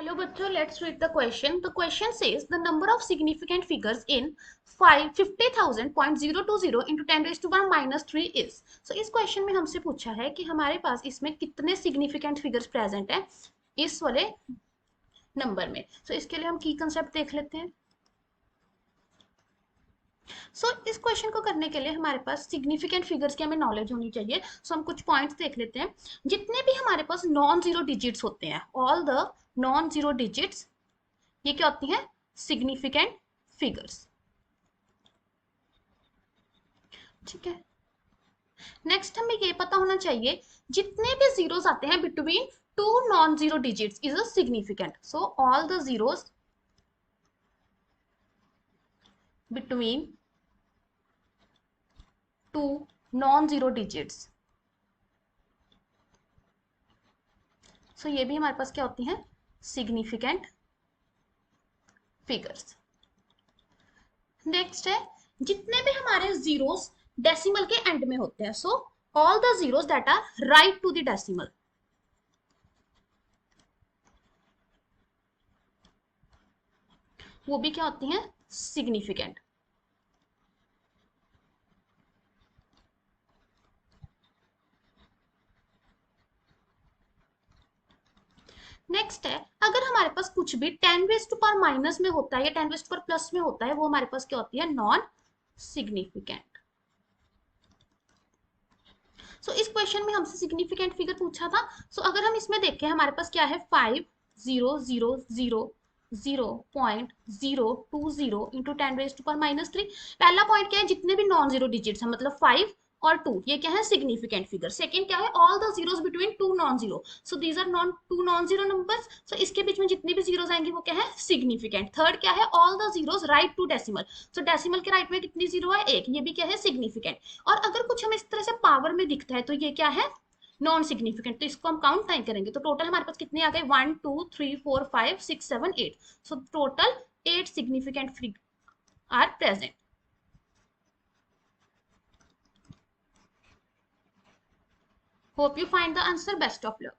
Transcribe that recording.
Hello बच्चों, let's read the question. The question says the number of significant figures in 50,000.020 into 10 raised to power minus 3 is. So इस question में हमसे पूछा है कि हमारे पास इसमें कितने सिग्निफिकेंट फिगर्स प्रेजेंट हैं इस वाले नंबर में. So इसके लिए हम की कंसेप्ट देख लेते हैं. इस क्वेश्चन को करने के लिए हमारे पास सिग्निफिकेंट फिगर्स की हमें नॉलेज होनी चाहिए. हम कुछ पॉइंट्स देख लेते हैं. जितने भी हमारे पास नॉन जीरो डिजिट्स होते हैं, all the non zero digits, ये क्या होती हैं? Significant figures. ठीक है. नेक्स्ट हमें ये पता होना चाहिए जितने भी जीरोस आते हैं between two non zero digits is a significant. So all the zeros between two non zero digits, so ये भी हमारे पास क्या होती हैं? Significant figures. नेक्स्ट है जितने भी हमारे जीरोस डेसिमल के एंड में होते हैं, so all the zeros that are right to the decimal, वो भी क्या होती हैं? सिग्निफिकेंट. नेक्स्ट है अगर हमारे पास कुछ भी 10 रेज़ टू पावर माइनस में होता है या 10 रेज़ टू पावर प्लस में होता है, वो हमारे पास क्या होती है? Non significant. इस क्वेश्चन में हमसे सिग्निफिकेंट फिगर पूछा था. अगर हम इसमें देखें हमारे पास क्या है? 500000.020 into 10 raise to power minus 3. पहला पॉइंट क्या है? जितने भी नॉन जीरो डिजिट्स हैं, मतलब 5 और 2, ये क्या है? Significant figure. सेकंड क्या है? All the zeros between two non zero, so these are non two non zero numbers. इसके बीच में जितनी भी जीरोस आएंगे वो क्या है? सिग्निफिकेंट. थर्ड क्या है? All the zeros right to decimal. Decimal के राइट में कितनी जीरो है? एक. ये भी क्या है? सिग्निफिकेंट. और अगर कुछ हमें इस तरह से पावर में दिखता है तो ये क्या है? Non significant. तो इसको हम काउंट टाइम करेंगे तो टोटल हमारे पास कितने आ गए? 1 2 3 4 5 6 7 8. Total 8 significant figure are present. Hope you find the answer. Best of luck.